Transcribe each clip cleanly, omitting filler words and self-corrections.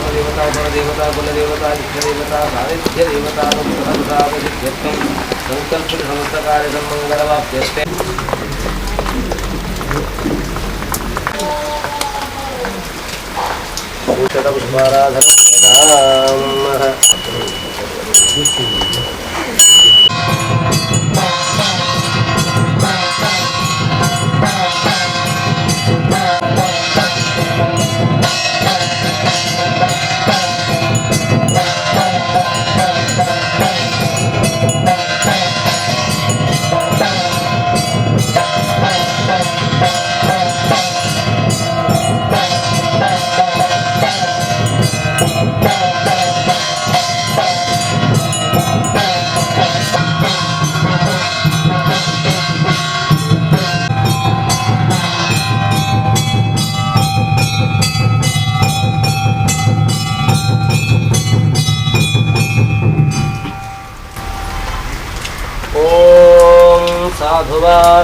देवता परदेवता कुलदेवता इष्टदेवता सानिध्य देवता संकल्प समस्त कार्य मंगलवाप्यस्ते पुष्पाराधना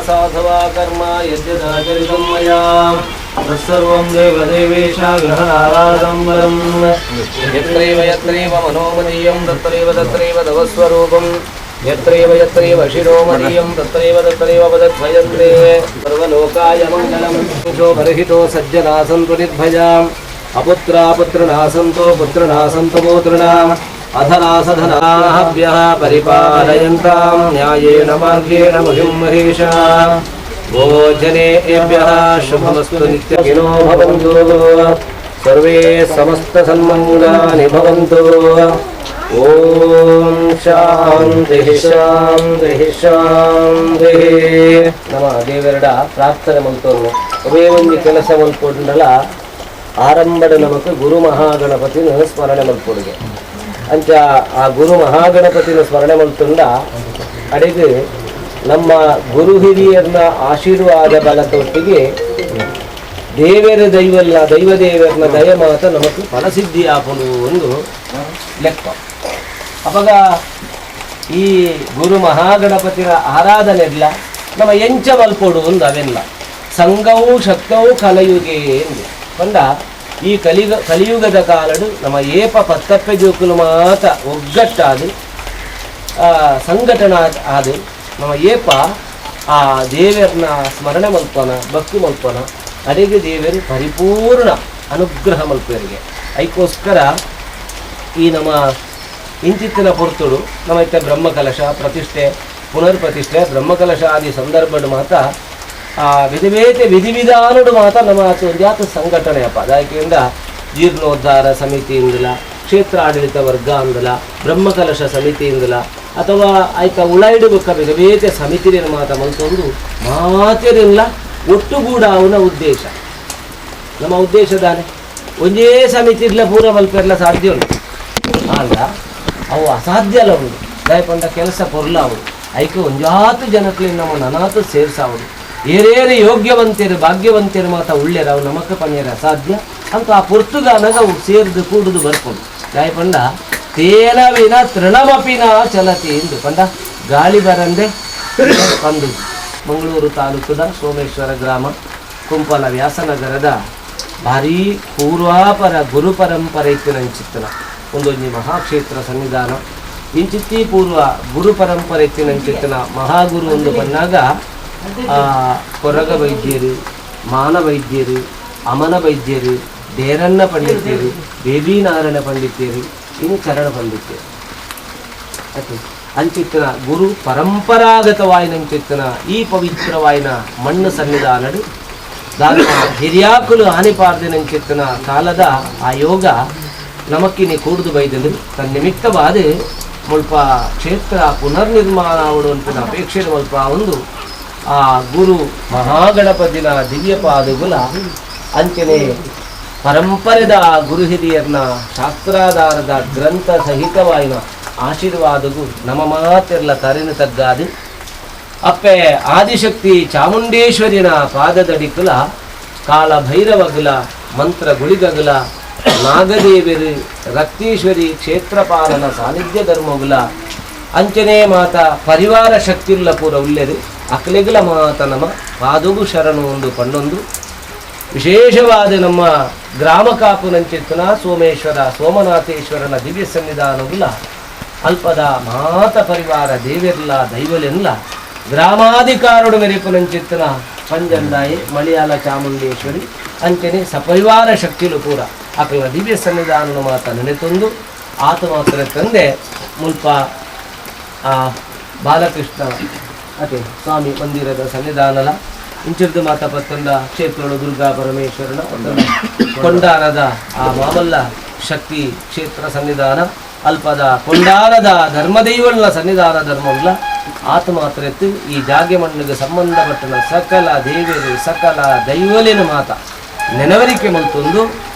साधुवा कर्म यद्यदाचरितं मया तत्सर्वं देवदेवेशा ग्रहणाराडम्बरम् यत्रैव मनोमदीयं तत्रैव तवस्वरूपं यत्रैव शिरोमदीयं तत्रैव वदद्भयन्ते सर्वलोकाय मङ्गलं शोभरहितो सज्जना सन्तु निर्भयाम् अपुत्रापुत्रिणा सन्तो पुत्रिणा सन्तु पुत्रिणाम् अधनासधनाभ्यः परिपालयन्तां न्यायेन मार्गेण महिं महेशा भोजनेभ्यः शुभमस्तु नित्यगिनो भवन्तु सर्वे समस्तसन्मङ्गलानि भवन्तु ॐ शान्तिः शान्तिः शान्तिः ನಮ್ಮ ದೇವರಡ ಪ್ರಾರ್ಥನೆ ಮಲ್ತೋನು ಒಬ್ಬೇ ಒಂದು ಕೆಲಸ ಮಲ್ಕೊಂಡಲ್ಲ ಆರಂಭದ ನಮಕ್ ಗುರು ಮಹಾಗಣಪತಿನ ಸ್ಮರಣೆ ಮಲ್ಪೊಡುಗೆ ಅಂಚ ಆ ಗುರು ಮಹಾಗಣಪತಿನ ಸ್ಮರಣೆ ಮಲ್ತುಂಡ ಅಡಿಗೆ ನಮ್ಮ ಗುರು ಹಿರಿಯರನ್ನ ಆಶೀರ್ವಾದ ಬಲತೊಟ್ಟಿಗೆ ದೇವರ ದೈವದೇವರನ್ನ ದಯ ಮಾತ ನಮಕ್ ಫಲಸಿದ್ಧಿ ಆಪುದು ಒಂದು ಲೆಕ್ಕ ಅವಾಗ ಈ ಗುರು ಮಹಾಗಣಪತಿನ ಆರಾಧನೆ ಇಲ್ಲ ನಮ್ಮ ಎಂಚ ಮಲ್ಪೊಡು ಒಂದು ಅವೆಲ್ಲ ಸಂಘವು ಶಕ್ತವು ಕಲಯುಗೆ ಎಂದು ಬಂದ ಈ ಕಲಿಯುಗದ ಕಾಲಡು ನಮ್ಮ ಏಪ ಪತ್ತಪ್ಪೆ ಜೋಕುಲು ಮಾತ ಒಗ್ಗಟ್ಟಾದು ಸಂಘಟನಾ ಆದು ನಮ್ಮ ಏಪ ಆ ದೇವರನ್ನ ಸ್ಮರಣೆ ಮಲ್ಪನ ಭಕ್ತಿ ಮಲ್ಪನ ಅಡಿಗೆ ದೇವರು ಪರಿಪೂರ್ಣ ಅನುಗ್ರಹ ಮಲ್ಪರಿಗೆ ಅದಕ್ಕೋಸ್ಕರ ಈ ನಮ್ಮ ಇಂಚಿತ್ತಿನ ಪೊರ್ತುಡು ನಮ್ಮ ಇತ್ತ ಬ್ರಹ್ಮಕಲಶ ಪ್ರತಿಷ್ಠೆ ಪುನರ್ ಪ್ರತಿಷ್ಠೆ ಬ್ರಹ್ಮಕಲಶ ಆದಿ ಸಂದರ್ಭದ ಮಾತ ವಿಧಿವಿಧಾನಡು ಮಾತ ನಮ್ಮ ಒಂದಾತ ಸಂಘಟನೆ ಅಪ್ಪ ಅದಕ್ಕಿಂದ ಜೀರ್ಣೋದ್ಧಾರ ಸಮಿತಿಯಿಂದಲ ಕ್ಷೇತ್ರ ಆಡಳಿತ ವರ್ಗ ಅಂದಲ ಬ್ರಹ್ಮಕಲಶ ಸಮಿತಿಯಿಂದಲ ಅಥವಾ ಆಯ್ತ ಉಳಾಯಿಡಬೇಕ ಬೇತೆ ಸಮಿತಿನ ಮಾತ ಮಲ್ತೊಂದು ಮಾತಿರಲ್ಲ ಒಟ್ಟುಗೂಡ ಅವನ ಉದ್ದೇಶ ನಮ್ಮ ಉದ್ದೇಶದಾನೆ ಒಂದೇ ಸಮಿತಿ ಇರ್ಲ ಪೂರ ಮಲ್ಪೆರ್ಲ ಸಾಧ್ಯ ಉಂಟು ಆಗ ಅವು ಅಸಾಧ್ಯ ಅಲ್ಲ ಉಂಟು ದಯಪಂಡ ಕೆಲಸ ಪೊರ್ಲ ಅವು ಐಕೆ ಒಂಜಾತು ಜನಕ್ಲಿಂದ ನಮ್ಮ ನನಾತು ಸೇರ್ಸಾವುದು ಏರೇರು ಯೋಗ್ಯವಂತರು ಭಾಗ್ಯವಂತರು ಮಾತ ಉಳ್ಳೆರ ಅವು ನಮಕ ಪಣ್ಯರ ಅಸಾಧ್ಯ ಅಂತ ಆ ಪುರ್ತುಗಾನಾಗ ಅವು ಸೇರಿದು ಕೂಡುದು ಬರ್ಕೊಂಡು ದಯಪಂಡ ತೇನವಿನ ತೃಣಮಪಿನ ಚಲತಿ ಎಂದು ಪಂಡ ಗಾಳಿ ಬರಂದೆ ಬಂದು ಮಂಗಳೂರು ತಾಲೂಕದ ಸೋಮೇಶ್ವರ ಗ್ರಾಮ ಕುಂಪಲ ವ್ಯಾಸನಗರದ ಭಾರೀ ಪೂರ್ವಾಪರ ಗುರು ಪರಂಪರೆ ಇತ್ತಿನ ಚಿತ್ತನ ಒಂದೊಂದು ಮಹಾಕ್ಷೇತ್ರ ಸನ್ನಿಧಾನ ಇಂಚಿತ್ತಿ ಪೂರ್ವ ಗುರು ಪರಂಪರೆ ಇತ್ತಿನ ಚಿತ್ತನ ಮಹಾಗುರು ಒಂದು ಬಂದಾಗ ಕೊರಗ ವೈದ್ಯರು ಮಾನ ವೈದ್ಯರು ಅಮನ ವೈದ್ಯರು ದೇರಣ್ಣ ಪಂಡಿತರು ಬೇಬಿ ನಾರಾಯಣ ಪಂಡಿತರು ಇನ್ನು ಚರಣ ಪಂಡಿತರು ಅಂಚಿತ್ತಿನ ಗುರು ಪರಂಪರಾಗತವಾಯಿನ ಚಿತ್ತನ ಈ ಪವಿತ್ರವಾಯಿನ ಮಣ್ಣು ಸನ್ನಿಧಾನಡು ದಾನ ಹಿರಿಯಾಕುಲು ಹಾನಿಪಾರ್ದಿನ ಚಿತ್ತನ ಕಾಲದ ಆ ಯೋಗ ನಮಕ್ಕಿನಿ ಕೂಡುದು ಬೈದಲ್ಲಿ ತನ್ನ ನಿಮಿತ್ತವಾದ ಮುಲ್ಪ ಕ್ಷೇತ್ರ ಪುನರ್ನಿರ್ಮಾಣ ಆವಡುವಂತಿನ ಅಪೇಕ್ಷೆ ಮುಲ್ಪ ಒಂದು ಆ ಗುರು ಮಹಾಗಣಪತಿನ ದಿವ್ಯ ಪಾದಗುಲ ಅಂಚನೆ ಪರಂಪರೆದ ಗುರು ಹಿರಿಯರ್ನ ಶಾಸ್ತ್ರಾಧಾರದ ಗ್ರಂಥ ಸಹಿತವಾಯಿನ ಆಶೀರ್ವಾದಗೂ ನಮ್ಮ ಮಾತೆಲ್ಲ ತರಿನ ತಗ್ಗಾದು ಅಪ್ಪೆ ಆದಿಶಕ್ತಿ ಚಾಮುಂಡೇಶ್ವರಿನ ಪಾದದಡಿಕುಲ ಕಾಲ ಭೈರವಗುಲ ಮಂತ್ರ ಗುಳಿಗಗುಲ ನಾಗದೇವರು ರಕ್ತೀಶ್ವರಿ ಕ್ಷೇತ್ರಪಾಲನ ಸಾನ್ನಿಧ್ಯ ಧರ್ಮಗುಲ ಅಂಚನೆ ಮಾತ ಪರಿವಾರ ಶಕ್ತಿಯುಳ್ಳ ಪೂರ ಉಳ್ಳೆರು ಅಕ್ಲೆಗುಲ ಮಾತ ನಮ ಪಾದಗು ಶರಣು ಒಂದು ಪಂಡೊಂದು ವಿಶೇಷವಾದ ನಮ್ಮ ಗ್ರಾಮ ಕಾಪುನಂಚಿತ್ತನ ಸೋಮೇಶ್ವರ ಸೋಮನಾಥೇಶ್ವರನ ದಿವ್ಯ ಸನ್ನಿಧಾನವುಲ್ಲ ಅಲ್ಪದ ಮಾತ ಪರಿವಾರ ದೇವಿರ್ಲ ದೈವಲೆಲ್ಲ ಗ್ರಾಮಾಧಿಕಾರುಡು ಮೆರೆಪುನಂಚಿತ್ತನ ಪಂಜಂದಾಯಿ ಮಲಯಾಳ ಚಾಮುಂಡೇಶ್ವರಿ ಅಂಚನೆ ಸಪರಿವಾರ ಶಕ್ತಿಲು ಪೂರ ಆಕಲ ದಿವ್ಯ ಸನ್ನಿಧಾನನ ಮಾತ ನೆನೆತೊಂದು ಆತ ಮಾತ್ರ ತಂದೆ ಮುಲ್ಪ ಬಾಲಕೃಷ್ಣ ಅದೇ ಸ್ವಾಮಿ ಮಂದಿರದ ಸನ್ನಿಧಾನಲ ಇಂಚಿರ್ದು ಮಾತ ಪತ್ತಂದ ಕ್ಷೇತ್ರಗಳು ದುರ್ಗಾ ಪರಮೇಶ್ವರನ ಕೊಂಡಾರದ ಆ ಮಾಮಲ್ಲ ಶಕ್ತಿ ಕ್ಷೇತ್ರ ಸನ್ನಿಧಾನ ಅಲ್ಪದ ಕೊಂಡಾರದ ಧರ್ಮದೈವಗಳ ಸನ್ನಿಧಾನ ಧರ್ಮವಲ್ಲ ಆತ ಮಾತ್ರ ಎತ್ತು ಈ ಜಾಗೆ ಮಣ್ಣಿಗೆ ಸಂಬಂಧಪಟ್ಟನ ಸಕಲ ದೇವಿಯರು ಸಕಲ ದೈವಲಿನ ಮಾತ ನೆನವರಿಕೆ ಮಲ್ತೊಂದು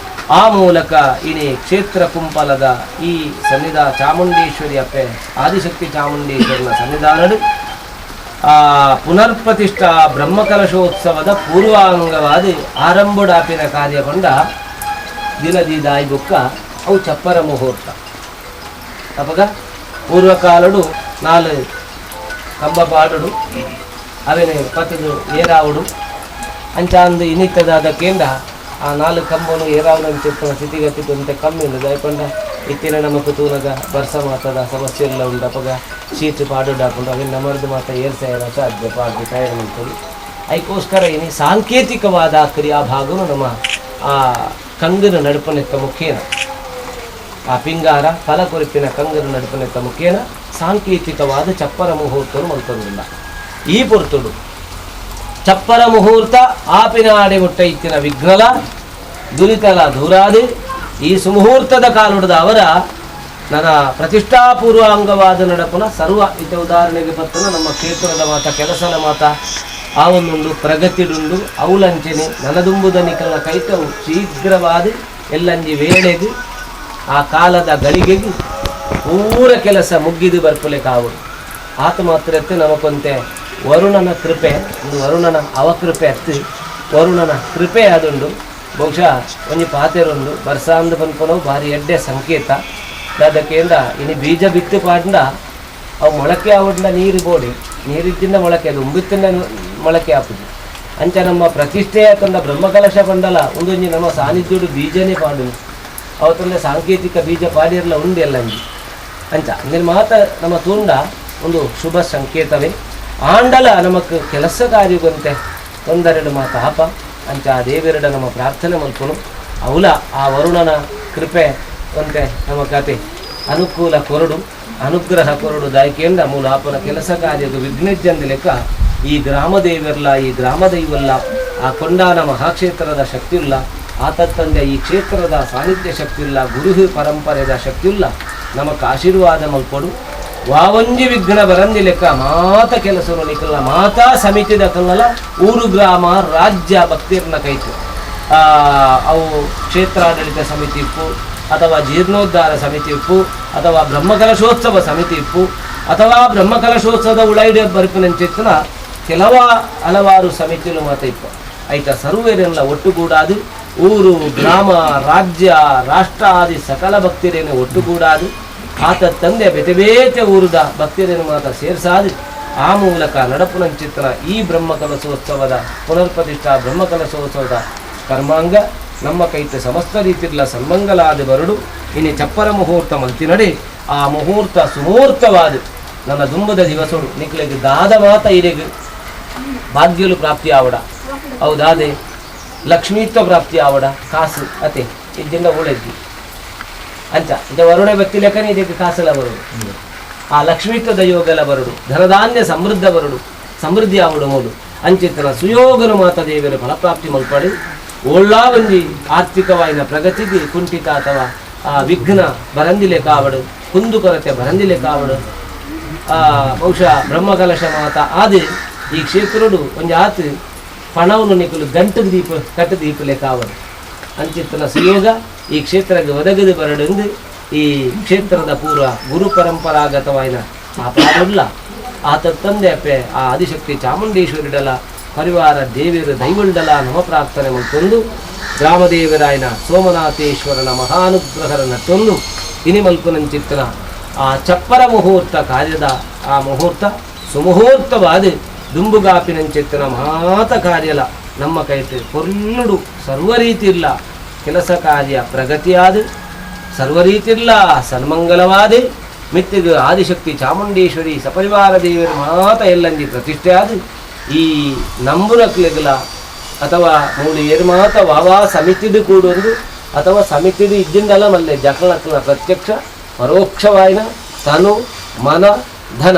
ಆ ಮೂಲಕ ಇನಿ ಕ್ಷೇತ್ರ ಕುಂಪಲದ ಈ ಚಾಮುಂಡೇಶ್ವರಿ ಅಪ್ಪೆ ಆದಿಶಕ್ತಿ ಚಾಮುಂಡೇಶ್ವರನ ಸನ್ನಿಧಾನಡು ಪುನರ್ಪ್ರತಿಷ್ಠಾ ಬ್ರಹ್ಮಕಲಶೋತ್ಸವದ ಪೂರ್ವಾಂಗವಾದ ಆರಂಭಡಾಪಿನ ಕಾರ್ಯಗೊಂಡ ದಿನದಿದಾಯಿ ಬುಕ್ಕ ಅವು ಚಪ್ಪರ ಮುಹೂರ್ತ ಅಪಗ ಪೂರ್ವಕಾಲಡು ನಾಲ್ ಕಂಬ ಪಾಡುಡು ಅವೇನೆ ಪತ್ತದು ಏರಾವುಡು ಅಂಚಾಂದು ಇನ್ನಿತ್ತದಾದ ಕೇಂದ್ರ ಆ ನಾಲ್ಕು ಕಂಬನು ಏರಾವುದಂಚಿತ್ತಿನ ಸ್ಥಿತಿಗತಿ ಕೊಂತ ಕಮ್ಮಿ ಇಲ್ಲ ದಯಕೊಂಡ ಇತ್ತಿನ ನಮకు ತೂನಗ ಬರ್ಸ ಮಾತದ ಸಮಸ್ಯೆ ಎಲ್ಲ ಉಂಟು ಅಪಗ ಶೀಟ್ ಪಾಡು ಹಾಕೊಂಡು ಅವಿನ ನಮರ್ದು ಮಾತ ಏರ್ಸಾಯರ ಸಾಧ್ಯ ಪಾಡು ತಯಾರು ಮಾಡ್ತೀವಿ ಅದಕ್ಕೋಸ್ಕರ ಇನಿ ಸಾಂಕೇತಿಕವಾದ ಕ್ರಿಯಾ ಭಾಗನು ನಮ್ಮ ಆ ಕಂಗನ ನಡುಪನೆತ್ತ ಮುಖೇನ ಆ ಪಿಂಗಾರ ಫಲಕೊರಿಪಿನ ಕಂಗನ ನಡುಪನೆತ್ತ ಮುಖೇನ ಸಾಂಕೇತಿಕವಾದ ಚಪ್ಪರ ಮುಹೂರ್ತರು ಮಲ್ಕೊಂಡಿಲ್ಲ ಈ ಪೊರ್ತುಡು ಚಪ್ಪರ ಮುಹೂರ್ತ ಆಪಿನ ಆಡೆ ಮುಟ್ಟ ಇತ್ತಿನ ವಿಘ್ನಲ ದುಲಿತಲ ದೂರಾದಿ ಈ ಸುಮುಹೂರ್ತದ ಕಾಲುಡದ ಅವರ ನನ್ನ ಪ್ರತಿಷ್ಠಾಪೂರ್ವಾಂಗವಾದ ನಡಪನ ಸರ್ವ ಇತ ಉದಾಹರಣೆಗೆ ಬರ್ತನ ನಮ್ಮ ಕ್ಷೇತ್ರದ ಮಾತ ಕೆಲಸದ ಮಾತ ಆ ಒಂದುಂಡು ಪ್ರಗತಿಡುಂಡು ಅವಲಂಚನೆ ನನದುಂಬುದ ನಿಕಲನ ಕೈತವು ಶೀಘ್ರವಾದ ಎಲ್ಲಂಜಿ ವೇಳೆಗೆ ಆ ಕಾಲದ ಗಳಿಗೆಗೆ ಪೂರ ಕೆಲಸ ಮುಗಿದು ಬರ್ಪಲೆ ಕಾವು ಆತ ಮಾತ್ರ ಎತ್ತು ನಮಕೊಂತೆ ವರುಣನ ಕೃಪೆ ಒಂದು ವರುಣನ ಅವಕೃಪೆ ಅತ್ತು ವರುಣನ ಕೃಪೆ ಆದುಂಡು ಬಹುಶಃ ಒಂಜಿ ಪಾತೆರೊಂದು ಬರ್ಸಾಂದು ಬಂದ್ಕೊನವು ಭಾರಿ ಎಡ್ಡೆ ಸಂಕೇತ ಅದಕ್ಕೆಂದ ಇನ್ನು ಬೀಜ ಬಿತ್ತು ಪಾಡ್ಡ ಅವು ಮೊಳಕೆ ಆವಡ್ಡ ನೀರು ಬೋಡಿ ನೀರಿದ್ದಿಂದ ಮೊಳಕೆ ಅದು ಉಂಬಿತ್ತಿಂದ ಮೊಳಕೆ ಹಾಕುದು ಅಂಚ ನಮ್ಮ ಪ್ರತಿಷ್ಠೆಯ ತಂದ ಬ್ರಹ್ಮಕಲಶ ಬಂಡಲ ಒಂದೊಂಜಿ ನಮ್ಮ ಸಾನ್ನಿಧ್ಯುಡು ಬೀಜನೇ ಪಾಡು ಅವತ್ತಲ್ಲೇ ಸಾಂಕೇತಿಕ ಬೀಜ ಪಾಡಿರಲ್ಲ ಉಂಡು ಎಲ್ಲ ಅಂಚ ಅಂದಿನ ಮಾತ ನಮ್ಮ ತೂಂಡ ಒಂದು ಶುಭ ಸಂಕೇತವೇ ಆಂಡಲ ನಮಕ್ ಕೆಲಸ ಕಾರ್ಯಗೊಂತೆ ಒಂದೆರಡು ಮಾತ ಆಪ ಅಂಚ ಆ ದೇವೆರಡ ನಮ್ಮ ಪ್ರಾರ್ಥನೆ ಮಲ್ಪನು ಅವಲ ಆ ವರುಣನ ಕೃಪೆ ಒಂತೆ ನಮ್ಮ ಕತೆ ಅನುಕೂಲ ಕೊರಡು ಅನುಗ್ರಹ ಕೊರಡು ದಾಯ್ಕೆಯಿಂದ ಮೂಲ ಆಪನ ಕೆಲಸ ಕಾರ್ಯದ ವಿಘ್ನಜ್ಜಂದ ಲೆಕ್ಕ ಈ ಗ್ರಾಮ ದೇವರ್ಲ ಈ ಗ್ರಾಮ ದೈವಲ್ಲ ಆ ಕೊಂಡಾನ ಮಹಾಕ್ಷೇತ್ರದ ಶಕ್ತಿಯುಲ್ಲ ಆತತ್ತಂದೆ ಈ ಕ್ಷೇತ್ರದ ಸಾನ್ನಿಧ್ಯ ಶಕ್ತಿಯುಲ್ಲ ಗುರು ಪರಂಪರೆದ ಶಕ್ತಿಯುಲ್ಲ ನಮಕ್ ಆಶೀರ್ವಾದ ಮಲ್ಪಡು ವಾವಂಜಿ ವಿಘ್ನ ಬರಂದಿ ಲೆಕ್ಕ ಮಾತ ಕೆಲಸವನ್ನು ನಿಕಲ್ಲ ಮಾತಾ ಸಮಿತಿದ ಕಲ್ಲಲ್ಲ ಊರು ಗ್ರಾಮ ರಾಜ್ಯ ಭಕ್ತಿರ್ನ ಕೈತು ಅವು ಕ್ಷೇತ್ರಾಡಳಿತ ಸಮಿತಿ ಇಪ್ಪು ಅಥವಾ ಜೀರ್ಣೋದ್ಧಾರ ಸಮಿತಿ ಇಪ್ಪು ಅಥವಾ ಬ್ರಹ್ಮಕಲಶೋತ್ಸವ ಸಮಿತಿ ಇಪ್ಪು ಅಥವಾ ಬ್ರಹ್ಮಕಲಶೋತ್ಸವದ ಉಳೈಡೆ ಬರ್ಪಿನಂಚಿತ್ತಿನ ಹಲವಾರು ಸಮಿತಿಲು ಮಾತ ಇಪ್ಪು ಆಯ್ತಾ ಸರ್ವೇರೆಲ್ಲ ಒಟ್ಟುಗೂಡಾದು ಊರು ಗ್ರಾಮ ರಾಜ್ಯ ರಾಷ್ಟ್ರ ಆದಿ ಸಕಲ ಭಕ್ತಿರೇನು ಒಟ್ಟುಗೂಡಾದು ಆತ ತಂದೆ ಬೇತೆ ಬೇತೆ ಊರುದ ಭಕ್ತಿಯರನ್ನು ಮಾತ್ರ ಸೇರಿಸಾದಿ ಆ ಮೂಲಕ ನಡಪುನಂಚಿತ್ತನ ಈ ಬ್ರಹ್ಮಕಲಶೋತ್ಸವದ ಪುನರ್ಪ್ರತಿಷ್ಠಾ ಬ್ರಹ್ಮಕಲಶೋತ್ಸವದ ಕರ್ಮಾಂಗ ನಮ್ಮ ಕೈತ ಸಮಸ್ತ ರೀತಿಯ ಸನ್ಮಂಗಲಾದ ಬರಡು ಇನ್ನು ಚಪ್ಪರ ಮುಹೂರ್ತ ಮಲ್ತಿನಡೆ ಆ ಮುಹೂರ್ತ ಸುಮೂರ್ತವಾದ ನನ್ನ ದುಂಬದ ದಿವಸಡು ನಿಕ್ಲೆಗೆ ದಾದ ಮಾತ ಇರೆಗೆ ಭಾಗ್ಯಲು ಪ್ರಾಪ್ತಿ ಆವಡ ಹೌದಾದೆ ಲಕ್ಷ್ಮೀತ್ವ ಪ್ರಾಪ್ತಿ ಆವಡ ಕಾಸು ಅತೆ ಇದ್ದಿಂದ ಒಳ್ಳೆದ್ದಿ ಅಂಚ ಇದು ವರುಣ ವ್ಯಕ್ತಿ ಲೆಕ್ಕನೇ ಇದಕ್ಕೆ ಕಾಸೆಲ್ಲ ಬರುಡು ಆ ಲಕ್ಷ್ಮೀತ್ವದ ಯೋಗಲ ಬರುಡು ಧನಧಾನ್ಯ ಸಮೃದ್ಧ ಬರುಡು ಸಮೃದ್ಧಿ ಆವಡು ಮೂಡು ಅಂಚಿತ್ತನ ಸುಯೋಗನು ಮಾತ ದೇವಿಯರ ಫಲಪ್ರಾಪ್ತಿ ಮಲ್ಪಡಿ ಒಳ್ಳಾ ಒಂಜಿ ಆರ್ಥಿಕವಾಯಿನ ಪ್ರಗತಿಗೆ ಕುಂಠಿತ ಅಥವಾ ವಿಘ್ನ ಬರಂದಿಲೆ ಕಾವಡು ಕುಂದುಕೊರತೆ ಬರಂದಿಲೆ ಕಾವಡು ಬಹುಶಃ ಬ್ರಹ್ಮಕಲಶ ಮಾತ ಆದಿ ಈ ಕ್ಷೇತ್ರಡು ಒಂಜಿ ಆತು ಪಣವನ್ನು ನಿಕಲು ಗಂಟು ದೀಪ ಕಟ್ಟು ದೀಪಲೆ ಕಾವಡು ಅಂಚಿತ್ತನ ಸುಯೋಗ ಈ ಕ್ಷೇತ್ರಕ್ಕೆ ಒದಗದು ಬರಡೆಂದು ಈ ಕ್ಷೇತ್ರದ ಪೂರ್ವ ಗುರು ಪರಂಪರಾಗತವಾಯಿನ ಆ ಪಾಡುಲ್ಲ ಆತ ತಂದೆ ಅಪ್ಪೆ ಆ ಆದಿಶಕ್ತಿ ಚಾಮುಂಡೇಶ್ವರಿಡಲ ಪರಿವಾರ ದೇವಿಯರು ದೈವಲ್ಡಲ ನಮ ಪ್ರಾರ್ಥನೆ ಮಲ್ತೊಂದು ಗ್ರಾಮದೇವರಾಯನ ಸೋಮನಾಥೇಶ್ವರನ ಮಹಾನುಗ್ರಹರನ್ನ ತಂದು ಇನಿ ಮಲ್ಪುನಂಚಿತ್ತನ ಆ ಚಪ್ಪರ ಮುಹೂರ್ತ ಕಾರ್ಯದ ಆ ಮುಹೂರ್ತ ಸುಮುಹೂರ್ತವಾದ ದುಂಬುಗಾಪಿನಂಚಿತ್ತನ ಮಾತ ಕಾರ್ಯಲ ನಮ್ಮ ಕೈತೆ ಪೊರ್ಲುಡು ಸರ್ವ ರೀತಿ ಇಲ್ಲ ಕೆಲಸ ಕಾರ್ಯ ಪ್ರಗತಿಯಾದ ಸರ್ವ ರೀತಿ ಇಲ್ಲ ಸನ್ಮಂಗಲವಾದ ಮಿತ್ತಿಗೆ ಆದಿಶಕ್ತಿ ಚಾಮುಂಡೇಶ್ವರಿ ಸಪರಿವಾರ ದೇವರು ಮಾತ ಎಲ್ಲಂದಿ ಪ್ರತಿಷ್ಠೆ ಆದ ಈ ನಂಬುರಕ್ಲೆಗಲ ಅಥವಾ ಮೂಳು ಏರು ಮಾತ ವಾವಾ ಸಮಿತಿದು ಕೂಡೊಂದು ಅಥವಾ ಸಮಿತಿದು ಇದ್ದಿಂದಲ್ಲ ಮಲ್ಲೆ ಜಕಲಕ್ನ ಪ್ರತ್ಯಕ್ಷ ಪರೋಕ್ಷವಾಯಿನ ತನು ಮನ ಧನ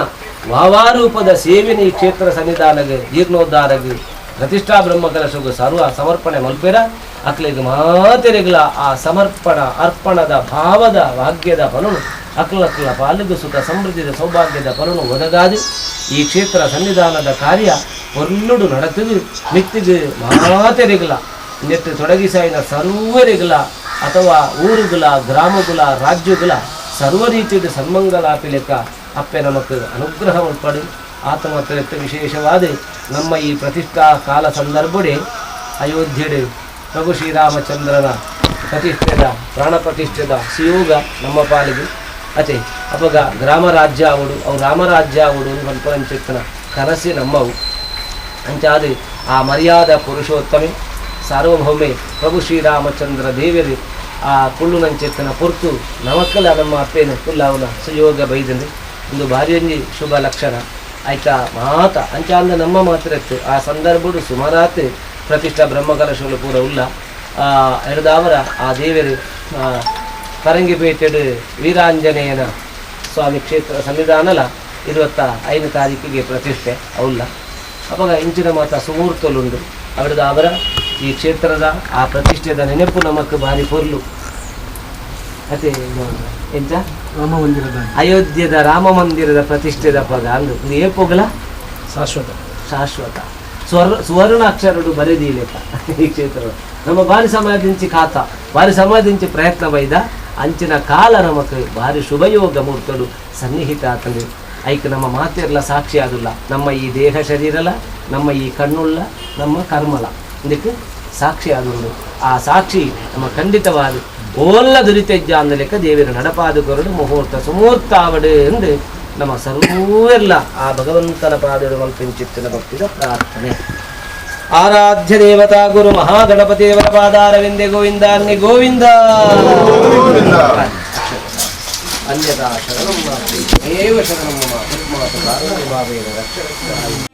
ವಾವಾರೂಪದ ಸೇವಿನ ಈ ಕ್ಷೇತ್ರ ಸನ್ನಿಧಾನಗೆ ಜೀರ್ಣೋದ್ಧಾರಗೆ ಪ್ರತಿಷ್ಠಾ ಬ್ರಹ್ಮಕಲಶಗೂ ಸರ್ವ ಸಮರ್ಪಣೆ ಮಲ್ಪೆರ ಅಕ್ಲಿಗೆ ಮಾತೆರೆಗಳ ಆ ಸಮರ್ಪಣ ಅರ್ಪಣದ ಭಾವದ ಭಾಗ್ಯದ ಫಲನು ಅಕ್ಲಕ್ಲ ಪಾಲಿಗೆ ಸುಖ ಸಮೃದ್ಧಿದ ಸೌಭಾಗ್ಯದ ಫಲನು ಒದಗಾದಿ ಈ ಕ್ಷೇತ್ರ ಸನ್ನಿಧಾನದ ಕಾರ್ಯ ಒಲ್ಲುಡು ನಡೆತಿದು ಮಿತ್ತಿಗೆ ಮಾತೆರೆಗಳ ನೆಟ್ಟು ತೊಡಗಿಸಾಯಿನ ಸರ್ವರೆಗಳ ಅಥವಾ ಊರುಗಳ ಗ್ರಾಮಗಳ ರಾಜ್ಯಗಳ ಸರ್ವ ರೀತಿಯ ಸನ್ಮಂಗಲಾಪಿಲೆಕ್ಕ ಅಪ್ಪೆ ನಮಕ್ ಅನುಗ್ರಹ ಉಳ್ಪಡು ಆತ ಮಾತ್ರ ವಿಶೇಷವಾದ ನಮ್ಮ ಈ ಪ್ರತಿಷ್ಠಾ ಕಾಲ ಸಂದರ್ಭಡೆ ಅಯೋಧ್ಯೆಡೆ ಪ್ರಭು ಶ್ರೀರಾಮಚಂದ್ರನ ಪ್ರತಿಷ್ಠೆದ ಪ್ರಾಣ ಪ್ರತಿಷ್ಠೆದ ಸಿಯೋಗ ನಮ್ಮ ಪಾಲಿಗೆ ಅತೆ ಅಪಗ ಗ್ರಾಮ ರಾಜ್ಯ ಆವಡು ಅವು ರಾಮರಾಜ್ಯ ಆವಡು ಪಂಚೆತ್ತನ ಕನಸಿ ನಮ್ಮವು ಅಂಚಾದೆ ಆ ಮರ್ಯಾದ ಪುರುಷೋತ್ತಮೆ ಸಾರ್ವಭೌಮೆ ಪ್ರಭು ಶ್ರೀರಾಮಚಂದ್ರ ದೇವರಿ ಆ ಕುಳ್ಳುನಂಚೆತ್ತನ ಪೊರ್ತು ನಮಕ್ಕಲ್ಲ ನಮ್ಮ ಅಪ್ಪೇನು ಕುಲ್ಲವನ ಸುಯೋಗ ಬೈದಂದು ಒಂದು ಭಾರಿಯಂಜಿ ಶುಭ ಲಕ್ಷಣ ಆಯ್ತಾ ಮಾತ ಅಂಚಾಂದ ನಮ್ಮ ಮಾತ್ರ ಇತ್ತು ಆ ಸಂದರ್ಭಡು ಸುಮಾರಾತ್ ಪ್ರತಿಷ್ಠಾ ಬ್ರಹ್ಮಕಲಶಗಳು ಪೂರ ಉಲ್ಲ ಎರಡಾವರ ಆ ದೇವರು ಪರಂಗಿಪೇಟೆಡು ವೀರಾಂಜನೇಯನ ಸ್ವಾಮಿ ಕ್ಷೇತ್ರ ಸನ್ನಿಧಾನಲ 25 ತಾರೀಕಿಗೆ ಪ್ರತಿಷ್ಠೆ ಅವಲ್ಲ ಅವಾಗ ಇಂಚಿನ ಮಾತ ಸುಮೂರ್ತಲುಂಡು ಅವರದು ಅವರ ಈ ಕ್ಷೇತ್ರದ ಆ ಪ್ರತಿಷ್ಠೆದ ನೆನಪು ನಮಕ್ ಭಾರಿ ಪೊರ್ಲು ಅದೇ ಎಂತ ರಾಮ ಮಂದಿರದ ಅಯೋಧ್ಯದ ರಾಮ ಮಂದಿರದ ಪ್ರತಿಷ್ಠೆದ ಪದ ಅಂದು ಏಪೊಗಲ ಶಾಶ್ವತ ಶಾಶ್ವತ ಸುವರ್ಣ ಅಕ್ಷರಡು ಬರೆದಿಲೆಕ್ಕ ಈ ಕ್ಷೇತ್ರ ನಮ್ಮ ಭಾರಿ ಸಮಾಜದಿಂಚಿ ಖಾತ ಭಾರಿ ಸಮಾಜದಿಂಚಿ ಪ್ರಯತ್ನ ಬೈದ ಅಂಚಿನ ಕಾಲ ನಮಕ್ ಭಾರಿ ಶುಭಯೋಗ ಮೂರ್ತಡು ಸನ್ನಿಹಿತ ಆತಂದು ಐಕ್ ನಮ್ಮ ಮಾತೆರ್ಲ ಸಾಕ್ಷಿ ಆದುಲ್ಲ ನಮ್ಮ ಈ ದೇಹ ಶರೀರಲ ನಮ್ಮ ಈ ಕಣ್ಣುಳ್ಳ ನಮ್ಮ ಕರ್ಮಲ ಇದಕ್ಕೆ ಸಾಕ್ಷಿ ಆದುಂಡು ಆ ಸಾಕ್ಷಿ ನಮ್ಮ ಖಂಡಿತವಾದ ಓಲ್ಲ ದುರಿತೆಜ್ಜ ಅಂದ ಲೆಕ್ಕ ದೇವರ ನಡಪಾದು ಕೊರಡು ಮುಹೂರ್ತ ಸುಮೂರ್ತ ಆವಡು ಎಂದು ನಮ್ಮ ಸರ್ವೆಲ್ಲ ಆ ಭಗವಂತನ ಪಾದರು ಮಲ್ಪಿಂಚಿತ್ತಿನ ಭಕ್ತಿದ ಪ್ರಾರ್ಥನೆ ಆರಾಧ್ಯ ದೇವತಾ ಗುರು ಮಹಾಗಣಪತಿ ದೇವರ ಪಾದಾರವಿಂದೆ ಗೋವಿಂದ ಅನ್ನಿ ಗೋವಿಂದ ಅನ್ಯತಾ ಶರಣಂ ನಾಸ್ತಿ ಏವ ಶರಣಂ ಮಮ ರಕ್ಷ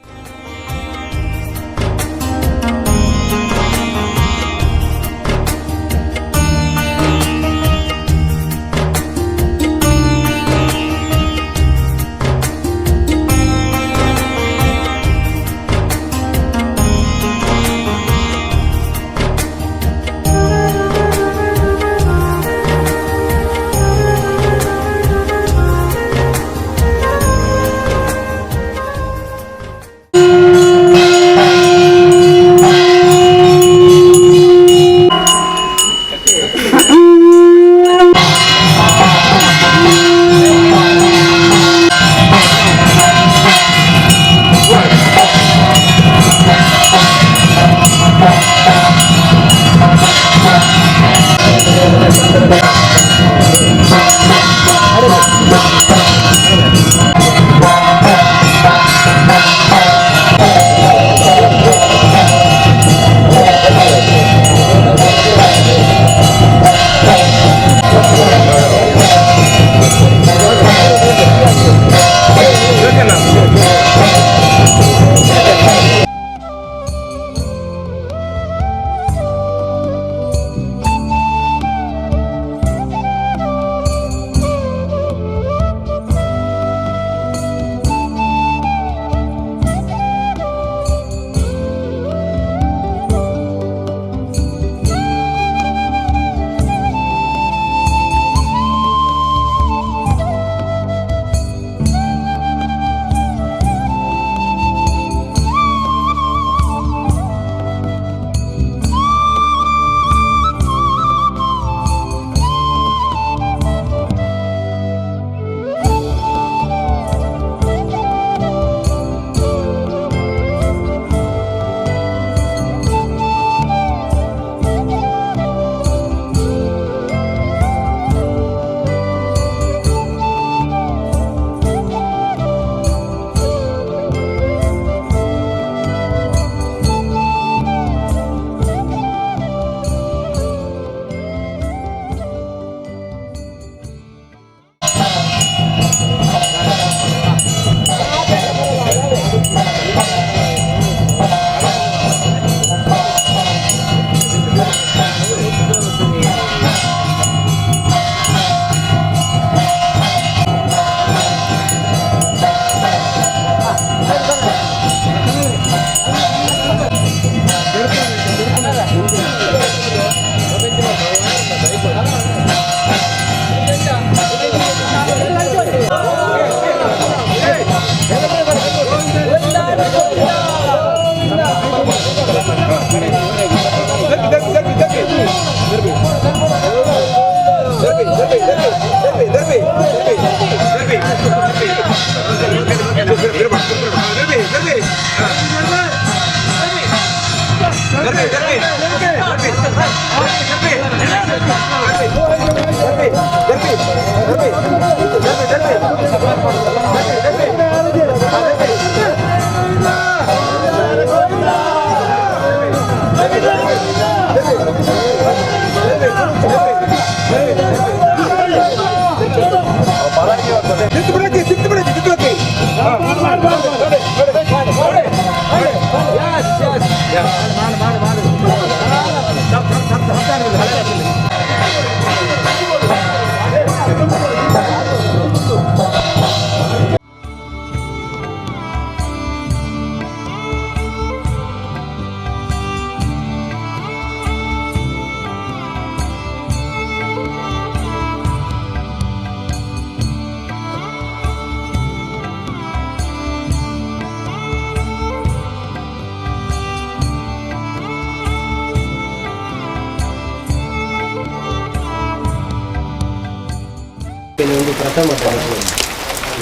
ಒಂದು ಪ್ರಥಮದ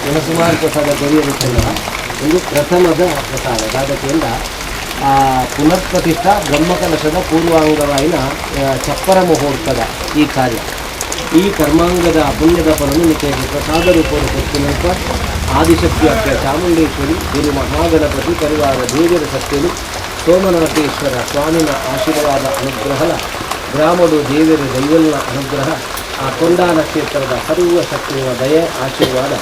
ಜನಸುಮಾರು ಪ್ರಸಾದ ದೊರೆಯುತ್ತಲ್ಲ ಒಂದು ಪ್ರಥಮದ ಪ್ರಸಾದ ದಾದಕೆಯಿಂದ ಪುನರ್ಪ್ರತಿಷ್ಠಾ ಬ್ರಹ್ಮಕಲಶದ ಪೂರ್ವಾಂಗವಾಯಿನ ಚಪ್ಪರ ಮುಹೂರ್ತದ ಈ ಕಾರ್ಯ ಈ ಕರ್ಮಾಂಗದ ಪುಣ್ಯದ ಫಲನು ನಿಮಗೆ ಪ್ರಸಾದ ರೂಪವನ್ನು ಕೊಡ್ತಿನಂತ ಆದಿಶಕ್ತಿ ಅಕ್ಕ ಚಾಮುಂಡೇಶ್ವರಿ ಗುರು ಮಹಾಗಣಪತಿ ಪರಿವಾರ ದೇವರ ಶಕ್ತಿಗಳು ಸೋಮನಾಥೇಶ್ವರ ಸ್ವಾಮಿನ ಆಶೀರ್ವಾದ ಅನುಗ್ರಹದ ಗ್ರಾಮಡು ದೇವರ ದೈವಲ್ನ ಅನುಗ್ರಹ ಆ ಕೊಂಡಾ ನಕ್ಷತ್ರದ ಸರ್ವ ಶಕ್ತಿಯ ದಯೆ ಆಶೀರ್ವಾದ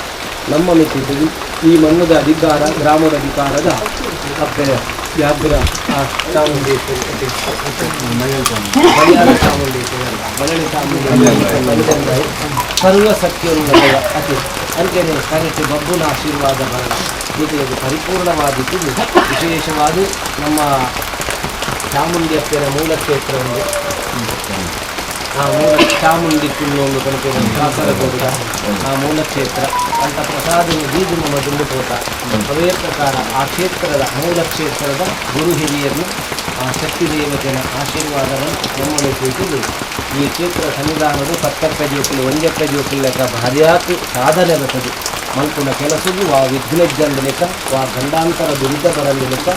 ನಮ್ಮ ಮಿತಿದ್ದೀವಿ ಈ ಮಣ್ಣದ ಅಧಿಕಾರ ಗ್ರಾಮದ ಅಧಿಕಾರದ ವ್ಯಾಘ್ರ ಚಾಮುಂಡೇಶ್ವರಿ ಬಳ್ಳಾರಿ ಚಾಮುಂಡೇಶ್ವರಿ ಸರ್ವ ಶಕ್ತಿಯನ್ನು ದಯ ಅತಿ ಅಂತೆಯೇ ಕಾರ್ಯಕ್ಕೆ ಬಬ್ಬುನ ಆಶೀರ್ವಾದ ಬರಣ ಹೀಗೆ ಪರಿಪೂರ್ಣವಾಗಿದ್ದು ವಿಶೇಷವಾದ ನಮ್ಮ ಚಾಮುಂಡಿ ಅಪ್ಪನ ಮೂಲ ಕ್ಷೇತ್ರವನ್ನು ಚಾಮುಂಡಿ ಕುನ್ನೊಂದು ಕಣಕ್ಕೆ ಕಾಸರಗೋಡಿನ ಆ ಮೂಲ ಕ್ಷೇತ್ರ ಅಂತ ಪ್ರಸಾದವನ್ನು ಬೀದು ನಮ್ಮ ದುಂಬುಕೋಟ ಅವೇ ಪ್ರಕಾರ ಆ ಕ್ಷೇತ್ರದ ಮೂಲ ಕ್ಷೇತ್ರದ ಗುರು ಹಿರಿಯರು ಆ ಶಕ್ತಿ ದೇವತೆಯ ಆಶೀರ್ವಾದವನ್ನು ನಮ್ಮನ್ನು ಕುರಿತು ಈ ಕ್ಷೇತ್ರ ಸನ್ನಿಧಾನದ 10 ಜೋಕಿಲು 1 ಜೋಕಿಲ್ಲಕ ಭಾರ್ಯಾತಿ ಸಾಧನೆ ಬರ್ತದೆ ಮಲ್ಪುನ ಕೆಲಸವು ಆ ವಿಘ್ನಜ್ಜಂದಲಿಕ ಆ ಗಂಡಾಂತರ ದುರಿತ ಬರಲಿಕ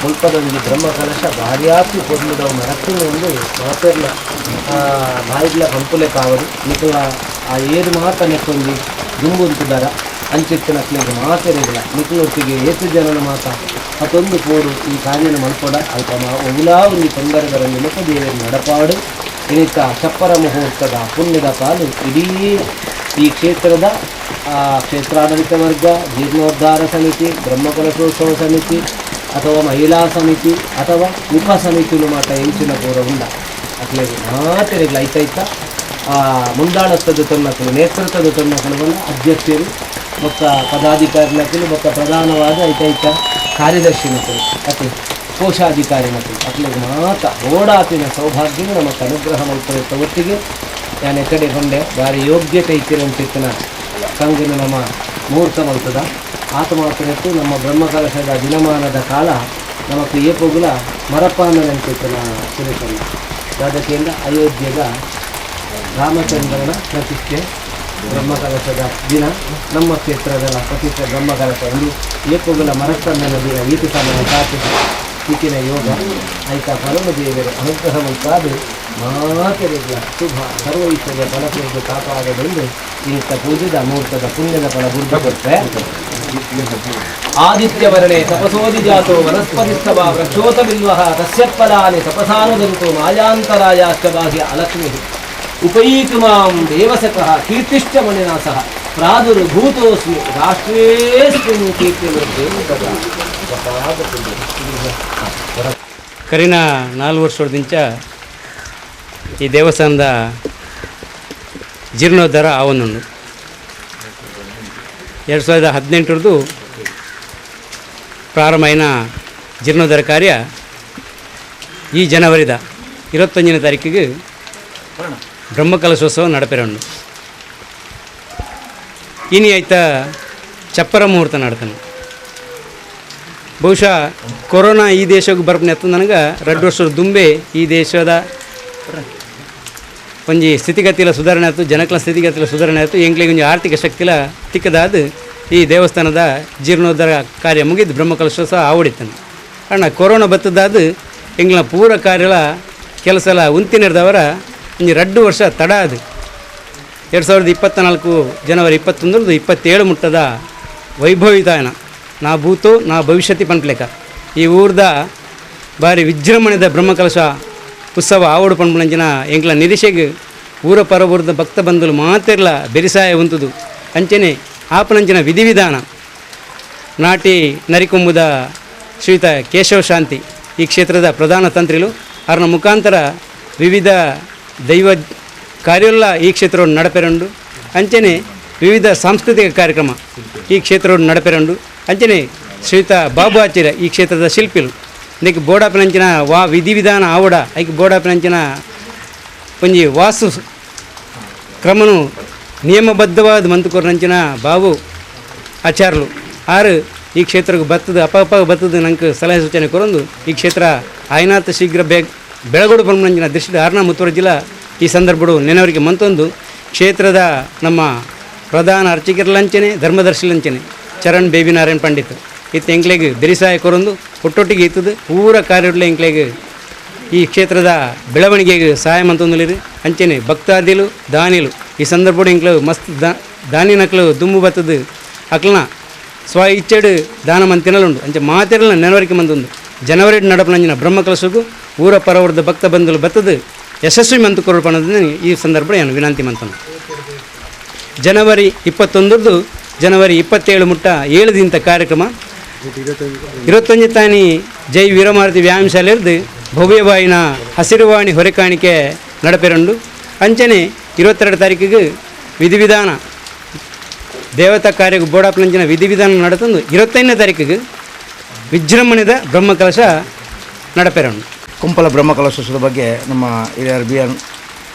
ಮುಲ್ಪದೊಂದು ಬ್ರಹ್ಮಕಲಶ ಭಾರ್ಯಾತಿ ಕೊಡ್ಲಿದವು ಮರಕ್ಕಿನ ಒಂದು ಮಾತೆಲ್ಲ ಬಾಯಿಗಳ ಪಂಪುಲೆ ಕಾವದು ನಿಖಲ ಆ ಏದು ಮಾತ ನೆಕ್ಕೊಂದು ದುಂಬುಂತಿದಾರ ಅಂಚಿತ್ತಿನ ಕ್ಲಿಗೆ ಮಾತೆರಿಲ್ಲ ನಿಖಲೊಟ್ಟಿಗೆ ಏಸು ಜನನ ಮಾತ ಮತ್ತೊಂದು ಕೋಡು ಈ ಕಾರ್ಯನ ಮಲ್ಪಡ ಅಲ್ಪ ಒವುಲಾ ಒಂದು ತೊಂದರೆ ಬರಲಿ ಮುಖ ದೇವರ ನಡಪಾಡು ಇನಿತ ಚಪ್ಪರ ಮುಹೂರ್ತದ ಪುಣ್ಯದ ಪಾಲು ಇಡೀ ಈ ಕ್ಷೇತ್ರದ ಕ್ಷೇತ್ರಾಡಳಿತ ವರ್ಗ ಜೀರ್ಣೋದ್ಧಾರ ಸಮಿತಿ ಬ್ರಹ್ಮಕಲಶೋತ್ಸವ ಸಮಿತಿ ಅಥವಾ ಮಹಿಳಾ ಸಮಿತಿ ಅಥವಾ ಉಪ ಸಮಿತಿಲು ಮಾತ್ರ ಹೆಂಚಿನ ಪೂರ ಉಂಡ ಅಟ್ಲಾಗಿ ಮಾತೆರೆಗ್ಲ ಐತೈತ ಮುಂದಾಳತ್ವದ ತೊನ್ನಕಲು ನೇತೃತ್ವದ ತೊನ್ನಕಲುವನ್ನು ಅಧ್ಯಕ್ಷರು ಮತ್ತು ಪದಾಧಿಕಾರಿನಕಲು ಮತ್ತು ಪ್ರಧಾನವಾದ ಐತೈತ ಕಾರ್ಯದರ್ಶಿ ಮಕ್ಕಳು ಅತಿ ಕೋಶಾಧಿಕಾರಿ ಮಕ್ಕಳು ಅಟ್ಲಾಗಿ ಮಾತ ಓಡಾತಿನ ಸೌಭಾಗ್ಯ ನಮಗೆ ಅನುಗ್ರಹ ಮಲ್ಪದ ಒಟ್ಟಿಗೆ ನಾನು ಕಡೆ ಕೊಂಡೆ ಭಾರಿ ಯೋಗ್ಯತೆ ಇತ್ತಿನ ಸಂಘನ ನಮ್ಮ ಮುಹೂರ್ತ ಮಲ್ತದ ಆತ ಮಾತ್ರತ್ತು ನಮ್ಮ ಬ್ರಹ್ಮಕಲಶದ ದಿನಮಾನದ ಕಾಲ ನಮಗೆ ಏಪುಗುಲ ಮರಪಾನಂತಿತ್ತನ ಸುರೇಶನ ದಾದಕೆಯಿಂದ ಅಯೋಧ್ಯೆಗ ರಾಮಚಂದ್ರನ ಪ್ರತಿಷ್ಠೆ ಬ್ರಹ್ಮಕಲಶದ ದಿನ ನಮ್ಮ ಕ್ಷೇತ್ರದ ಪ್ರತಿಷ್ಠೆ ಬ್ರಹ್ಮಕಲಶ ಒಂದು ಏಪುಗುಲ ಮರಪ್ಪನ ದಿನ ಈತಿ ಸಮಯ ಕಾತಿ ಈತಿನ ಯೋಗ ಆಯ್ತಾ ಪರಮದೇವರ ಅನುಗ್ರಹ ಮುಂತಾದು ಮಾತೆರೆಗಳ ಶುಭ ಸರ್ವೈಶ್ವರ್ಯ ಫಲಪ್ರದು ಕಾಪಾಡದೆಂದು ಇಂಥ ಪೂಜೆದ ಮುಹೂರ್ತದ ಪುಣ್ಯದ ಫಲ ಗುರುತು ಕೊಟ್ಟರೆ ಆದಿತ್ಯವರಣೆ ತಪಸೋದಿ ಜಾತೋ ವನಸ್ಪತಿಸ್ತವ ವೃಕ್ಷೋತ ಬಿಲ್ವಃ ತಸ್ಯಫಲಾನಿ ತಪಸಾನುದಂತೋ ಮಾಯಾಂತರಾಯಾಶ್ಚ ಬಾಹ್ಯ ಅಲಕ್ಷ್ಮಿ ಉಪೈತು ಮಾಂ ದೇವಸಕಃ ಕೀರ್ತಿಶ್ಚ ಮಣಿನಾ ಸಹ ಪ್ರಾದುರ್ಭೂತೋಸ್ಮಿ ರಾಷ್ಟ್ರೇಸ್ಮಿನ್ ಕರಿನ 4 ವರ್ಷದಿಂದ ಈ ದೇವಸ್ಥಾನದ ಜೀರ್ಣೋದ್ಧಾರ ಆವೊಂದುಂಡು 2018 ಪ್ರಾರಂಭ ಜೀರ್ಣೋದ್ಧಾರ ಕಾರ್ಯ ಈ ಜನವರಿದ 21ನೇ ತಾರೀಕಿಗೆ ಬ್ರಹ್ಮಕಲಶೋತ್ಸವ ನಡಪೆರಂಡು ಇನಿ ಆಯ್ತ ಚಪ್ಪರ ಮುಹೂರ್ತ ನಡ್ತಾನೆ ಬಹುಶಃ ಕೊರೋನಾ ಈ ದೇಶಕ್ಕೆ ಬರ್ಪನೆ ಅತ್ತ ನನಗೆ 2 ವರ್ಷದ ದುಂಬೆ ಈ ದೇಶದ ಒಂಜಿ ಸ್ಥಿತಿಗತಿಲ ಸುಧಾರಣೆ ಆಯಿತು ಜನಕಲ ಸ್ಥಿತಿಗತಿಲ ಸುಧಾರಣೆ ಆಯಿತು ಎಂಕ್ಲಿಗೆ ಒಂಜಿ ಆರ್ಥಿಕ ಶಕ್ತಿಲ ತಿಕ್ಕದಾದ ಈ ದೇವಸ್ಥಾನದ ಜೀರ್ಣೋದ್ಧಾರ ಕಾರ್ಯ ಮುಗಿದು ಬ್ರಹ್ಮಕಲಶೋತ್ಸವ ಆವಡಿತಾನೆ ಅಣ್ಣ ಕೊರೋನಾ ಬತ್ತದಾದ ಎಂಗ್ಲ ಪೂರ ಕಾರ್ಯಲ ಕೆಲಸ ಎಲ್ಲ ಉಂತಿ ನಡೆದವರ ಒಂಜಿ 2 ವರ್ಷ ತಡ ಅದು 2024 ಜನವರಿ 21 27 ಮುಟ್ಟದ ವೈಭವಿತಾಯನ ನಾ ಭೂತೋ ನಾ ಭವಿಷ್ಯತಿ ಪಂಪ್ಲೆಕ ಈ ಊರ್ದ ಬಾರಿ ವಿಜೃಂಭಣೆದ ಬ್ರಹ್ಮಕಲಶ ಉತ್ಸವ ಆವಡು ಪಂಪುನಂಚಿನ ಎಂಕ್ಲ ನಿರೀಕ್ಷೆಗೆ ಊರ ಪರಬೂರ್ದ ಭಕ್ತ ಬಂಧುಲು ಮಾತೆರ್ಲ ಬೆರಿಸಾಯ ಉಂತುದು ಅಂಚನೆ ಆಪನಂಚಿನ ವಿಧಿವಿಧಾನ ನಾಟಿ ನರಿಕೊಂಬುದ ಶ್ರೀಯುತ ಕೇಶವ ಶಾಂತಿ ಈ ಕ್ಷೇತ್ರದ ಪ್ರಧಾನ ತಂತ್ರಿಲು ಅವರ ಮುಖಾಂತರ ವಿವಿಧ ದೈವ ಕಾರ್ಯಲ್ಲ ಈ ಕ್ಷೇತ್ರವನ್ನು ನಡಪೆರಂಡು ಅಂಚನೆ ವಿವಿಧ ಸಾಂಸ್ಕೃತಿಕ ಕಾರ್ಯಕ್ರಮ ಈ ಕ್ಷೇತ್ರವನ್ನು ನಡಪೆರಂಡು ಅಂಚನೆ ಶ್ರೀಯುತ ಬಾಬು ಆಚಾರ್ಯ ಈ ಕ್ಷೇತ್ರದ ಶಿಲ್ಪಿಲು ಇದಕ್ಕೆ ಬೋಡಾಪಿನಂಚಿನ ವಿಧಿವಿಧಾನ ಆವಡ ಐಕ್ ಬೋಡಾಪಿನಂಚಿನ ಒಂಜಿ ವಾಸ್ತು ಕ್ರಮನು ನಿಯಮಬದ್ಧವಾದ ಮಂತುಕೊರ್ನಂಚಿನ ಬಾಬು ಆಚಾರ್ಯಲು ಆರು ಈ ಕ್ಷೇತ್ರಕ್ಕೆ ಬತ್ತದ ಅಪ್ಪ ಬತ್ತದ ನಂಗೆ ಸಲಹೆ ಸೂಚನೆ ಕೊರೊಂದು ಈ ಕ್ಷೇತ್ರ ಆಯ್ನಾಥ ಶೀಘ್ರ ಬೆಳಗೋಡು ಪಂಪುನಂಚಿನ ದೃಷ್ಟಿ ಆರ್ನ ಮುತ್ತೂರು ಜಿಲ್ಲಾ ಈ ಸಂದರ್ಭಡು ನೆನವರಿಗೆ ಮಂತೊಂದು ಕ್ಷೇತ್ರದ ನಮ್ಮ ಪ್ರಧಾನ ಅರ್ಚಕರ್ಲಂಚನೆ ಧರ್ಮದರ್ಶಿಲಂಚನೆ ಚರಣ್ ಬೇಬಿನಾರಾಯಣ್ ಪಂಡಿತ್ ಇತ್ತು ಎಂಕ್ಲೆಗೆ ಬೆರಿಸಾಯ ಕೊರೊಂದು ಒಟ್ಟೊಟ್ಟಿಗೆ ಇತ್ತದು ಪೂರ ಕಾರ್ಯಗಳು ಎಂಕ್ಲೆಗೆ ಈ ಕ್ಷೇತ್ರದ ಬೆಳವಣಿಗೆಗೆ ಸಹಾಯ ಮಂತೊಂದುಲಿರಿ ಅಂಚನೆ ಭಕ್ತಾದಿಲು ದಾನಿಲು ಈ ಸಂದರ್ಭಡು ಎಂಕ್ಲು ಮಸ್ತ್ ದಾನಿನಕ್ಲು ದುಮ್ಮು ಬತ್ತದು ಅಕ್ಲನ ಸ್ವ ಇಚ್ಚೆಡು ದಾನ ಮಂತಿನಲುಂಡು ಅಂಚೆ ಮಾತೆರಲ ನೆನವರಿಕೆ ಮಂದೊಂದು ಜನವರಿ ನಡಪನಂಜಿನ ಬ್ರಹ್ಮಕಲಶಗೂ ಊರ ಪರವರ್ದ ಭಕ್ತ ಬಂಧುಲು ಬತ್ತದು ಯಶಸ್ವಿ ಮಂತು ಕೊರಪಣದ ಈ ಸಂದರ್ಭ ನಾನು ವಿನಂತಿ ಮಂತನು ಜನವರಿ 21 ಜನವರಿ 27 ಮುಟ್ಟ 7 ದಿನದ ಕಾರ್ಯಕ್ರಮ 21 ತಾನಿ ಜೈ ವೀರಮಾರುತಿ ವ್ಯಾಯಾಮ ಶಾಲೆಯದ್ದು ಭವ್ಯವಾಯಿನ ಹಸಿರುವಾಣಿ ಹೊರೆಕಾಣಿಕೆ ನಡಪೆರಂಡು ಅಂಚನೆ 22 ತಾರೀಕಿಗೆ ವಿಧಿವಿಧಾನ ದೇವತಾ ಕಾರ್ಯಕ್ಕೆ ಬೋಡಾಪ್ಲಂಚಿನ ವಿಧಿವಿಧಾನ ನಡೆತಂದು 25ನೇ ತಾರೀಕಿಗೆ ವಿಜೃಂಭಣೆದ ಬ್ರಹ್ಮಕಲಶ ನಡಪೆರಂಡು ಕುಂಪಲ ಬ್ರಹ್ಮಕಲಶೋತ್ಸವದ ಬಗ್ಗೆ ನಮ್ಮ ಹಿರಿಯರು ಬಿ ಎನ್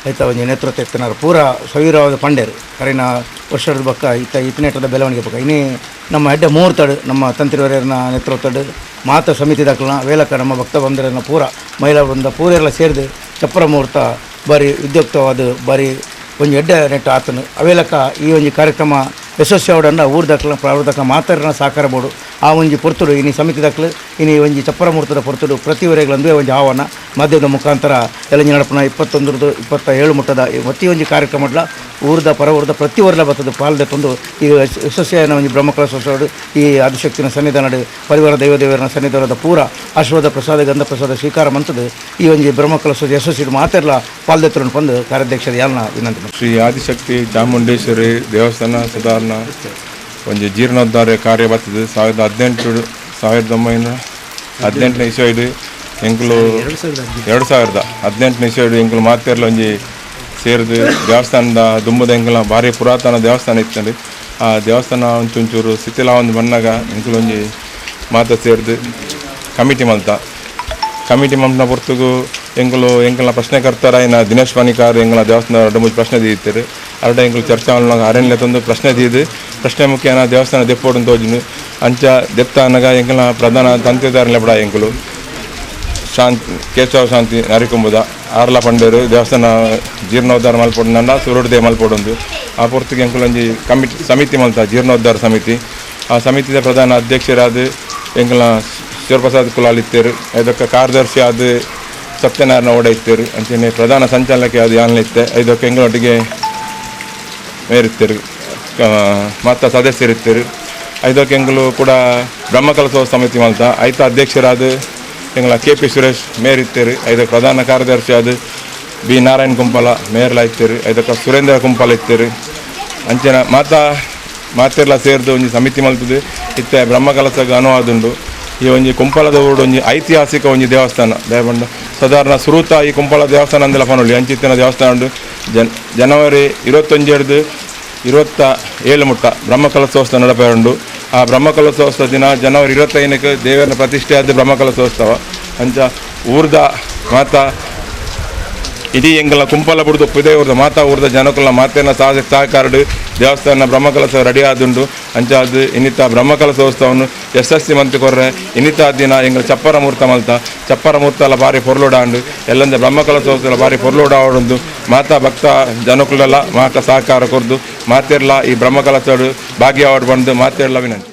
ಆಯ್ತಾ ಒಂದು ನೇತೃತ್ವ ಎತ್ತಿನಾರು ಪೂರ ಸವಿರವಾದ ಪಂಡೇರು ಕರಿನ ವರ್ಷದ ಬಕ್ಕ ಇತನೇಟದ ಬೆಳವಣಿಗೆ ಬಕ್ಕ ಇನ್ನೇ ನಮ್ಮ ಹೆಡ್ಡೆ ಮುಹೂರ್ತಡು ನಮ್ಮ ತಂತ್ರಿವರ್ಯರನ್ನ ನೇತೃತ್ವಡು ಮಾತ ಸಮಿತಿ ದಾಖಲನ ವೇಲಕ ನಮ್ಮ ಭಕ್ತ ಬಂದರನ್ನ ಪೂರ ಮಹಿಳಾ ಬಂದ ಪೂರೆಲ್ಲ ಸೇರಿದು ಚಪ್ಪರ ಮುಹೂರ್ತ ಬಾರಿ ಉದ್ಯುಕ್ತವಾದ ಬಾರಿ ಒಂದು ಎಡ್ಡೆ ನೆಟ್ಟು ಆತನು ಅವೇಲಕ ಈ ಒಂದು ಕಾರ್ಯಕ್ರಮ ಯಶಸ್ವಿ ಅವಡನ್ನ ಊರು ದಾಖಲ ಪ್ರಾವರ್ಧಕ ಮಾತಾರನ ಸಾಕಾರ ಬೋಡು ಆ ಒಂಜಿ ಪೊರ್ತುಡು ಇನಿ ಸಮಿತಿ ದಾಖಲು ಇನಿ ಒಂಜಿ ಚಪ್ಪರ ಮುಹೂರ್ತದ ಪೊರ್ತುಡು ಪ್ರತಿವರೆಗಳಂದುವೆ ಒಂಜಿ ಆಹ್ವಾನ ಮಾಧ್ಯಮದ ಮುಖಾಂತರ ಎಲಂಜಿ ನಡಪನ 21 27 ಮುಟ್ಟದ ಪ್ರತಿ ಒಂಜಿ ಕಾರ್ಯಕ್ರಮಡ್ಲ ಊರ್ದ ಪರವರ್ದ ಪ್ರತಿವರ್ಲ ಬರ್ತದೆ ಪಾಲ್ದೆ ತಂದು ಈ ಯಶಸ್ವಿಯಾನ ಒಂಜಿ ಬ್ರಹ್ಮಕಲಶೋತ್ಸವ ಈ ಆದಿಶಕ್ತಿನ ಸನ್ನಿಧಾನಡು ಪರಿವಾರ ದೈವದೇವರನ ಸನ್ನಿಧಾನದ ಪೂರ ಆಶೀರ್ವಾದ ಪ್ರಸಾದ ಗಂಧ ಪ್ರಸಾದ ಸ್ವೀಕಾರ ಮಂತದ್ದು ಈ ಒಂಜಿ ಬ್ರಹ್ಮಕಲಶೋತ್ಸವ ಯಶಸ್ವಿ ಮಾತೆರ್ಲ ಪಾಲ್ದೆತ್ತರನ್ನು ಬಂದು ಕಾರ್ಯಾಧ್ಯಕ್ಷರ ಯಾಲ್ನ ವಿನಂತಿ ಶ್ರೀ ಆದಿಶಕ್ತಿ ಚಾಮುಂಡೇಶ್ವರಿ ದೇವಸ್ಥಾನ ಸುಧಾರಣ ಒಂಜಿ ಜೀರ್ಣೋದ್ಧಾರ ಕಾರ್ಯ ಬರ್ತದೆ 1918 ಇಸವಿಡು ಎಂಕುಲು 2018 ಇಸವಿಡು ಎಂಕುಲು ಮಾತೆರ್ಲ ಒಂಜಿ ಸೇರಿದು ದೇವಸ್ಥಾನದ ದುಂಬದ ಎಂಕುಲ ಭಾರಿ ಪುರಾತನ ದೇವಸ್ಥಾನ ಇತ್ತಂಡು ಆ ದೇವಸ್ಥಾನ ಒಂಚೂರು ಶಿಥಿಲ ಒಂದು ಬಣ್ಣಗ ಎಂಕುಲು ಒಂಜಿ ಮಾತ ಸೇರಿದು ಕಮಿಟಿ ಮಲ್ತನ ಪೊರ್ತುಗು ಎಂಕಲ್ನ ಪ್ರಶ್ನೆಕರ್ತರ ಇನ್ನ ದಿನೇಶ್ ಪಣಿಕಾರ್ ಎಂಕಲ ದೇವಸ್ಥಾನ 2-3 ಪ್ರಶ್ನೆ ದೀತಿರು ಅರಡ ಎಂಕಲು ಚರ್ಚಾ ಅರಣ್ಯ ತಂದು ಪ್ರಶ್ನೆ ದೀದು ಪ್ರಶ್ನೆ ಮುಖ್ಯನ ದೇವಸ್ಥಾನ ದೆಪ್ಪೋಡು ತೋಜುನು ಅಂಚ ದೆಪ್ತ ಅನ್ನಗ ಎಂಕಲ್ನ ಪ್ರಧಾನ ತಂತ್ರಿದಾರಲೆ ಬಡ ಎಂಕಲು ಶಾಂತಿ ಕೇಶವ ಶಾಂತಿ ನರಿಕೊಂಬುದ ಆರ್ಲ ಪಂಡೇರು ದೇವಸ್ಥಾನ ಜೀರ್ಣೋದ್ಧಾರ ಮಲ್ಪೊಡು ನಂಡ ಸುರುಡ್ದೆ ಮಲ್ಪೊಡೊಂದು ಆ ಪೊರ್ತುಗೆ ಎಂಕಲು ಒಂಜಿ ಸಮಿತಿ ಮಲ್ತ ಜೀರ್ಣೋದ್ಧಾರ ಸಮಿತಿ ಆ ಸಮಿತಿದ ಪ್ರಧಾನ ಅಧ್ಯಕ್ಷರಾದ ಎಂಕಲ್ನ ಶಿವಪ್ರಸಾದ್ ಕುಲಾಲ್ ಇತ್ತೇರು ಇದಕ್ಕೆ ಕಾರ್ಯದರ್ಶಿ ಆದ ಸತ್ಯನಾರಾಯಣ ಓಡ ಇತ್ತೇರು ಅಂಚನೆ ಪ್ರಧಾನ ಸಂಚಾಲಕ ಅದು ಯಾನ್ಲ ಇತ್ತೆ ಇದಕ್ಕೆ ಎಂಗಳೊಟ್ಟಿಗೆ ಮೇರಿತ್ತೇರು ಮತ್ತು ಸದಸ್ಯರಿತ್ತೇರು ಇದಕ್ಕೆ ಎಂಗಳು ಕೂಡ ಬ್ರಹ್ಮಕಲಶೋತ್ಸವ ಸಮಿತಿ ಮಲ್ತ ಐತ ಅಧ್ಯಕ್ಷರಾದ ಎಂಗಳ KP ಸುರೇಶ್ ಮೇರಿತ್ತೇರು ಇದಕ್ಕೆ ಪ್ರಧಾನ ಕಾರ್ಯದರ್ಶಿ ಆದ B ನಾರಾಯಣ್ ಕುಂಪಲ ಮೇರ್ಲ ಇತ್ತೇರು ಇದಕ್ಕೆ ಸುರೇಂದ್ರ ಕುಂಪಲ ಇತ್ತೇರು ಅಂಚನ ಮಾತೆರ್ಲ ಸೇರಿದು ಒಂಜಿ ಸಮಿತಿ ಮಲ್ತದೆ ಇತ್ತೆ ಬ್ರಹ್ಮಕಲಶಗೆ ಅನುವಾದುಂಡು ಈ ಒಂಜಿ ಕುಂಪಲದ ಊರು ಒಂಜಿ ಐತಿಹಾಸಿಕ ಒಂಜಿ ದೇವಸ್ಥಾನ ದಯಪಂಡ ಸಾಧಾರಣ ಸುರುತ ಈ ಕುಂಪಲ ದೇವಸ್ಥಾನ ಅಂದೆಲ್ಲ ಪನೊಲಿ ಅಂಚಿತ್ತಿನ ದೇವಸ್ಥಾನ ಉಂಡು ಜನವರಿ 21 27 ಮುಟ್ಟ ಬ್ರಹ್ಮಕಲಶೋತ್ಸವ ನಡಪೆಂಡು ಆ ಬ್ರಹ್ಮಕಲಶೋತ್ಸವ ದಿನ ಜನವರಿ 25ಕ್ಕೆ ದೇವರ ಪ್ರತಿಷ್ಠೆ ಆದ ಬ್ರಹ್ಮಕಲಶೋತ್ಸವ ಅಂಚ ಊರ್ದ ಮಾತಾ ಇಡೀ ಎಂಗಲ ಕುಂಪಲ ಬಿಡ್ದು ಉಪ್ಪಿದೆ ಊರ್ದ ಮಾತಾ ಊರ್ದ ಜನಕುಲ ಮಾತೇನ ಸಹಕಾರಡು ದೇವಸ್ಥಾನ ಬ್ರಹ್ಮಕಲಶ ರೆಡಿ ಆದುಂಡು ಅಂಚ ಅದು ಇನ್ನಿತ ಬ್ರಹ್ಮಕಲಶೋತ್ಸವವನ್ನು ಯಶಸ್ವಿ ಮಂತ್ ಕೊರ್ರೆ ಇನ್ನಿತ ದಿನ ಎಂಗಲ ಚಪ್ಪರ ಮುಹೂರ್ತ ಮಲ್ತ ಚಪ್ಪರ ಮುಹೂರ್ತ ಬಾರಿ ಪೊರ್ಲೋಡಾಂಡು ಎಲ್ಲಂದ ಬ್ರಹ್ಮಕಲಶೋತ್ಸವ ಬಾರಿ ಪೊರ್ಲೋಡ ಆವಡುಂದು ಮಾತಾ ಭಕ್ತ ಜನಕುಲೆಲ್ಲ ಮಾತ ಸಹಕಾರ ಕೊರ್ದು ಮಾತೆರ್ಲ ಈ ಬ್ರಹ್ಮಕಲಶೋಡು ಭಾಗ್ಯವಾಡು ಬಂದು ಮಾತೆರ್ಲ ವಿನಂತಿ.